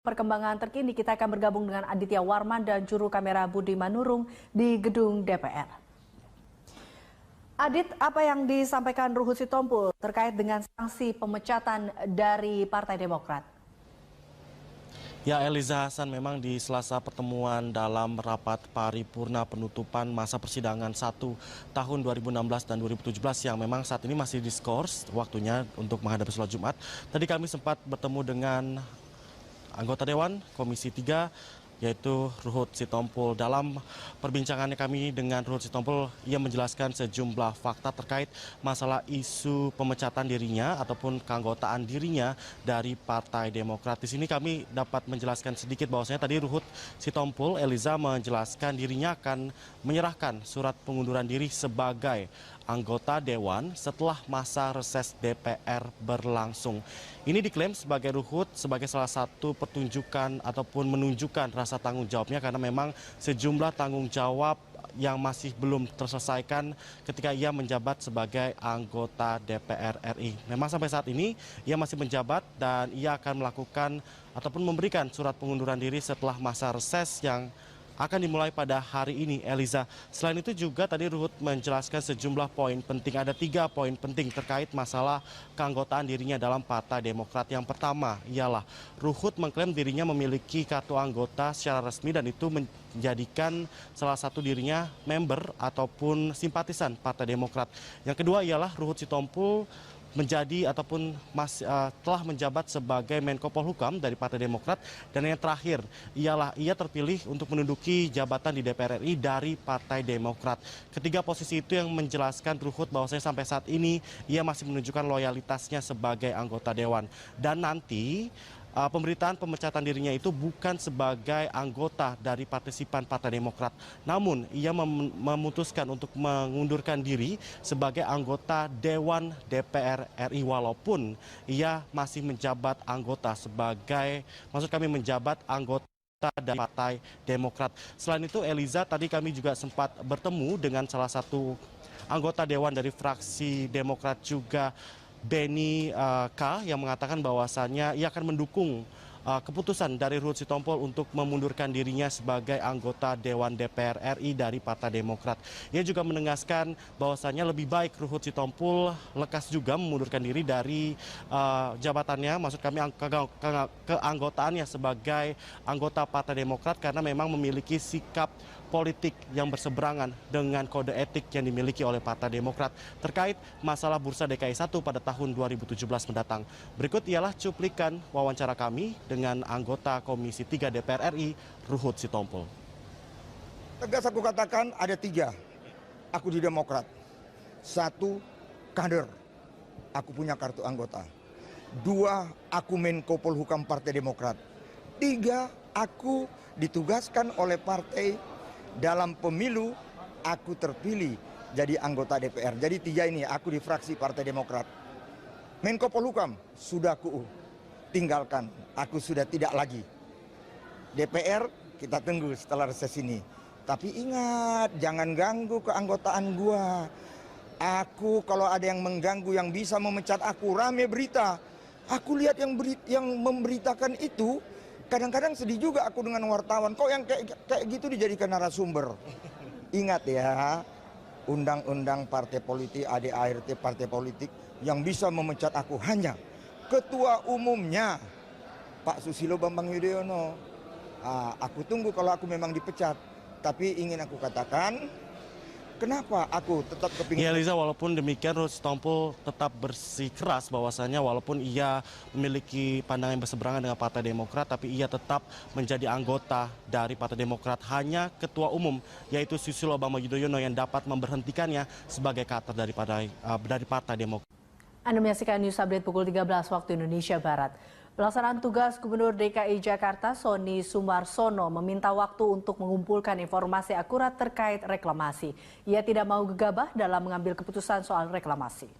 Perkembangan terkini kita akan bergabung dengan Aditya Warman dan juru kamera Budi Manurung di gedung DPR. Adit, apa yang disampaikan Ruhut Sitompul terkait dengan sanksi pemecatan dari Partai Demokrat? Ya, Eliza Hasan, memang di Selasa pertemuan dalam rapat paripurna penutupan masa persidangan 1 tahun 2016 dan 2017 yang memang saat ini masih diskors waktunya untuk menghadapi sholat Jumat. Tadi kami sempat bertemu dengan anggota Dewan Komisi 3 yaitu Ruhut Sitompul. Dalam perbincangannya kami dengan Ruhut Sitompul, ia menjelaskan sejumlah fakta terkait masalah isu pemecatan dirinya ataupun keanggotaan dirinya dari Partai Demokrat. Di sini kami dapat menjelaskan sedikit bahwasanya tadi Ruhut Sitompul, Eliza, menjelaskan dirinya akan menyerahkan surat pengunduran diri sebagai anggota Dewan setelah masa reses DPR berlangsung. Ini diklaim sebagai Ruhut sebagai salah satu pertunjukan ataupun menunjukkan rasa tanggung jawabnya karena memang sejumlah tanggung jawab yang masih belum terselesaikan ketika ia menjabat sebagai anggota DPR RI. Memang sampai saat ini ia masih menjabat dan ia akan melakukan ataupun memberikan surat pengunduran diri setelah masa reses yang akan dimulai pada hari ini, Eliza. Selain itu juga tadi Ruhut menjelaskan sejumlah poin penting. Ada 3 poin penting terkait masalah keanggotaan dirinya dalam Partai Demokrat. Yang pertama ialah Ruhut mengklaim dirinya memiliki kartu anggota secara resmi dan itu menjadikan salah satu dirinya member ataupun simpatisan Partai Demokrat. Yang kedua ialah Ruhut Sitompul menjadi ataupun telah menjabat sebagai Menko Polhukam dari Partai Demokrat, dan yang terakhir ialah ia terpilih untuk menduduki jabatan di DPR RI dari Partai Demokrat. Ketiga posisi itu yang menjelaskan Ruhut bahwasanya sampai saat ini ia masih menunjukkan loyalitasnya sebagai anggota Dewan, dan nanti pemberitaan pemecatan dirinya itu bukan sebagai anggota dari partisipan Partai Demokrat. Namun ia memutuskan untuk mengundurkan diri sebagai anggota Dewan DPR RI walaupun ia masih menjabat anggota menjabat anggota dari Partai Demokrat. Selain itu, Eliza, tadi kami juga sempat bertemu dengan salah satu anggota Dewan dari fraksi Demokrat juga, Beni K, yang mengatakan bahwasannya ia akan mendukung keputusan dari Ruhut Sitompul untuk memundurkan dirinya sebagai anggota Dewan DPR RI dari Partai Demokrat. Ia juga menegaskan bahwasannya lebih baik Ruhut Sitompul lekas juga memundurkan diri dari jabatannya, maksud kami keanggotaannya sebagai anggota Partai Demokrat, karena memang memiliki sikap politik yang berseberangan dengan kode etik yang dimiliki oleh Partai Demokrat terkait masalah Bursa DKI 1 pada tahun 2017 mendatang. Berikut ialah cuplikan wawancara kami dengan anggota Komisi 3 DPR RI, Ruhut Sitompul. Tegas aku katakan ada 3, aku di Demokrat. 1, kader, aku punya kartu anggota. 2, aku Menko Polhukam Partai Demokrat. 3, aku ditugaskan oleh partai dalam pemilu, aku terpilih jadi anggota DPR. Jadi 3 ini aku di fraksi Partai Demokrat. Menko Polhukam sudah aku tinggalkan, aku sudah tidak lagi. DPR kita tunggu setelah reses ini. Tapi ingat, jangan ganggu keanggotaan gua. Aku kalau ada yang mengganggu, yang bisa memecat aku, rame berita. Aku lihat yang memberitakan itu, kadang-kadang sedih juga aku dengan wartawan. Kok yang kayak gitu dijadikan narasumber? Ingat ya, undang-undang partai politik, ADART partai politik, yang bisa memecat aku hanya ketua umumnya Pak Susilo Bambang Yudhoyono. Aku tunggu kalau aku memang dipecat. Tapi ingin aku katakan, kenapa aku tetap kepingin. Ya, Eliza, walaupun demikian Ruhut Sitompul tetap bersikeras bahwasannya walaupun ia memiliki pandangan yang berseberangan dengan Partai Demokrat, tapi ia tetap menjadi anggota dari Partai Demokrat. Hanya ketua umum yaitu Susilo Bambang Yudhoyono yang dapat memberhentikannya sebagai kader dari Partai Demokrat. Anda menyaksikan News Update pukul 13 waktu Indonesia Barat. Pelaksanaan tugas Gubernur DKI Jakarta Sonny Sumarsono meminta waktu untuk mengumpulkan informasi akurat terkait reklamasi. Ia tidak mau gegabah dalam mengambil keputusan soal reklamasi.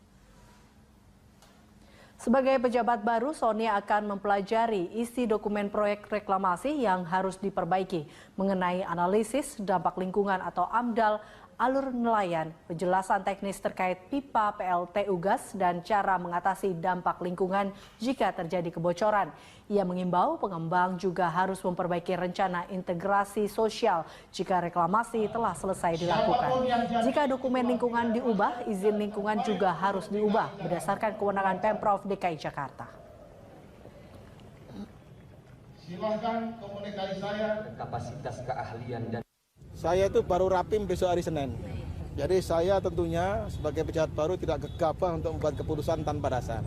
Sebagai pejabat baru, Sonny akan mempelajari isi dokumen proyek reklamasi yang harus diperbaiki mengenai analisis dampak lingkungan atau AMDAL alur nelayan, penjelasan teknis terkait pipa PLTU gas, dan cara mengatasi dampak lingkungan jika terjadi kebocoran. Ia mengimbau pengembang juga harus memperbaiki rencana integrasi sosial jika reklamasi telah selesai dilakukan. Jika dokumen lingkungan diubah, izin lingkungan juga harus diubah berdasarkan kewenangan Pemprov DKI Jakarta. Silahkan komunikasi saya. Kapasitas keahlian dan saya itu baru rapim besok hari Senin. Jadi saya tentunya sebagai pejabat baru tidak gegabah untuk membuat keputusan tanpa dasar.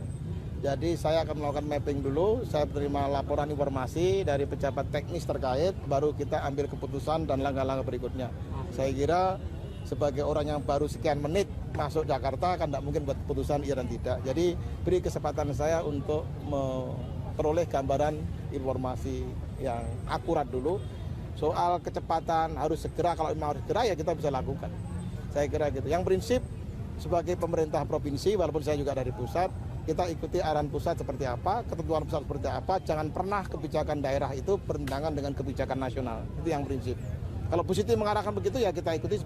Jadi saya akan melakukan mapping dulu, saya terima laporan informasi dari pejabat teknis terkait, baru kita ambil keputusan dan langkah-langkah berikutnya. Saya kira sebagai orang yang baru sekian menit masuk Jakarta kan tidak mungkin buat keputusan iya dan tidak. Jadi beri kesempatan saya untuk memperoleh gambaran informasi yang akurat dulu. Soal kecepatan harus segera, kalau mau segera ya kita bisa lakukan. Saya kira gitu. Yang prinsip sebagai pemerintah provinsi, walaupun saya juga dari pusat, kita ikuti arahan pusat seperti apa, ketentuan pusat seperti apa. Jangan pernah kebijakan daerah itu bertentangan dengan kebijakan nasional. Itu yang prinsip. Kalau positif mengarahkan begitu ya kita ikuti.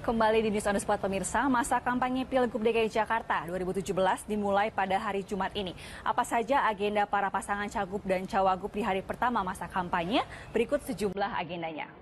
Kembali di News on the Spot pemirsa, masa kampanye Pilgub DKI Jakarta 2017 dimulai pada hari Jumat ini. Apa saja agenda para pasangan cagup dan cawagup di hari pertama masa kampanye? Berikut sejumlah agendanya.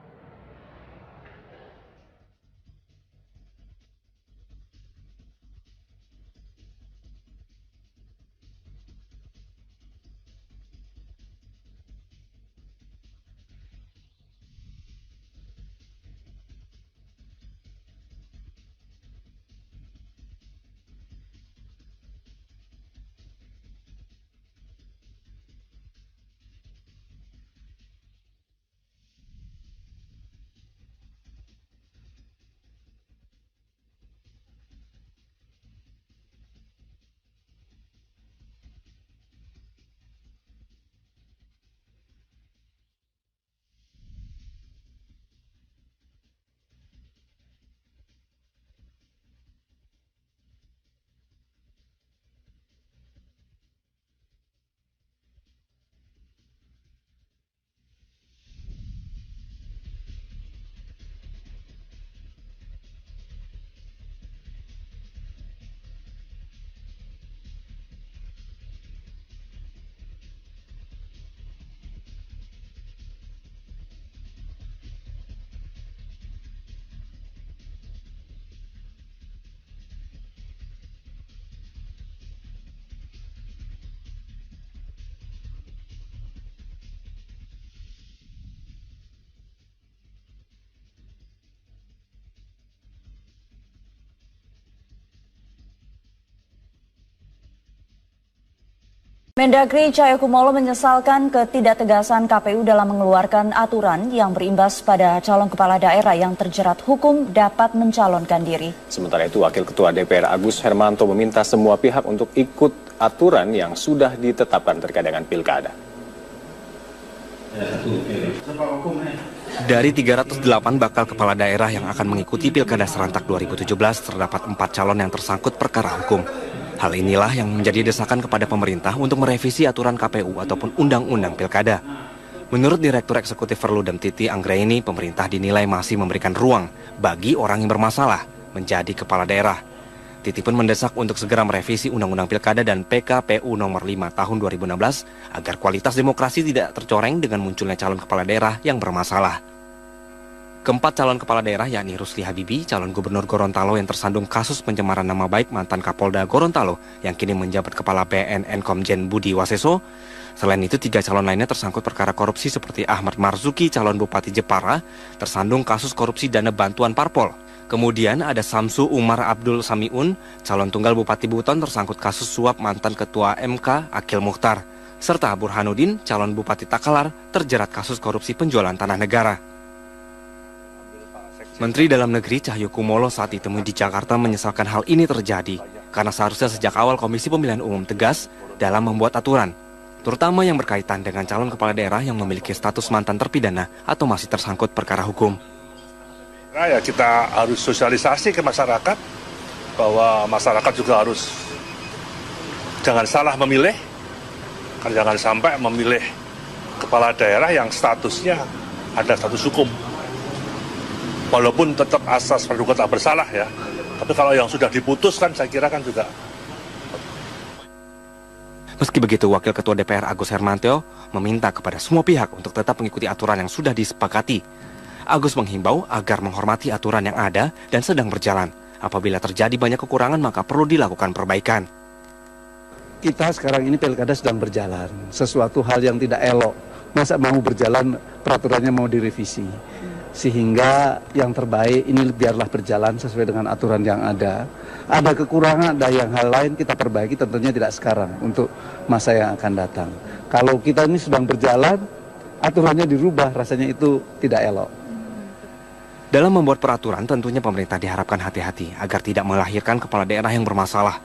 Mendagri Cahyokumolo menyesalkan ketidaktegasan KPU dalam mengeluarkan aturan yang berimbas pada calon kepala daerah yang terjerat hukum dapat mencalonkan diri. Sementara itu, Wakil Ketua DPR Agus Hermanto meminta semua pihak untuk ikut aturan yang sudah ditetapkan terkait dengan pilkada. Dari 308 bakal kepala daerah yang akan mengikuti Pilkada Serentak 2017, terdapat 4 calon yang tersangkut perkara hukum. Hal inilah yang menjadi desakan kepada pemerintah untuk merevisi aturan KPU ataupun Undang-Undang Pilkada. Menurut Direktur Eksekutif Perludem Titi Anggraini, pemerintah dinilai masih memberikan ruang bagi orang yang bermasalah menjadi kepala daerah. Titi pun mendesak untuk segera merevisi Undang-Undang Pilkada dan PKPU nomor 5 tahun 2016 agar kualitas demokrasi tidak tercoreng dengan munculnya calon kepala daerah yang bermasalah. Keempat calon kepala daerah yakni Rusli Habibie, calon gubernur Gorontalo yang tersandung kasus pencemaran nama baik mantan Kapolda Gorontalo yang kini menjabat kepala BNN Komjen Budi Waseso. Selain itu, 3 calon lainnya tersangkut perkara korupsi seperti Ahmad Marzuki, calon Bupati Jepara, tersandung kasus korupsi dana bantuan parpol. Kemudian ada Samsu Umar Abdul Samiun, calon tunggal Bupati Buton tersangkut kasus suap mantan Ketua MK Akil Mukhtar. Serta Burhanuddin, calon Bupati Takalar, terjerat kasus korupsi penjualan tanah negara. Menteri Dalam Negeri Cahyokumolo saat ditemui di Jakarta menyesalkan hal ini terjadi karena seharusnya sejak awal Komisi Pemilihan Umum tegas dalam membuat aturan, terutama yang berkaitan dengan calon kepala daerah yang memiliki status mantan terpidana atau masih tersangkut perkara hukum. Ya, kita harus sosialisasi ke masyarakat bahwa masyarakat juga harus jangan salah memilih, jangan sampai memilih kepala daerah yang statusnya ada status hukum. walaupun tetap asas praduga tak bersalah ya. Tapi kalau yang sudah diputuskan saya kira kan juga. Meski begitu, Wakil Ketua DPR Agus Hermanto meminta kepada semua pihak untuk tetap mengikuti aturan yang sudah disepakati. Agus menghimbau agar menghormati aturan yang ada dan sedang berjalan. Apabila terjadi banyak kekurangan, maka perlu dilakukan perbaikan. Kita sekarang ini pilkada sedang berjalan, sesuatu hal yang tidak elok. Masa mau berjalan, peraturannya mau direvisi. Sehingga yang terbaik ini biarlah berjalan sesuai dengan aturan yang ada. Ada kekurangan, ada yang hal lain kita perbaiki, tentunya tidak sekarang, untuk masa yang akan datang. Kalau kita ini sedang berjalan, aturannya dirubah, rasanya itu tidak elok. Dalam membuat peraturan, tentunya pemerintah diharapkan hati-hati agar tidak melahirkan kepala daerah yang bermasalah.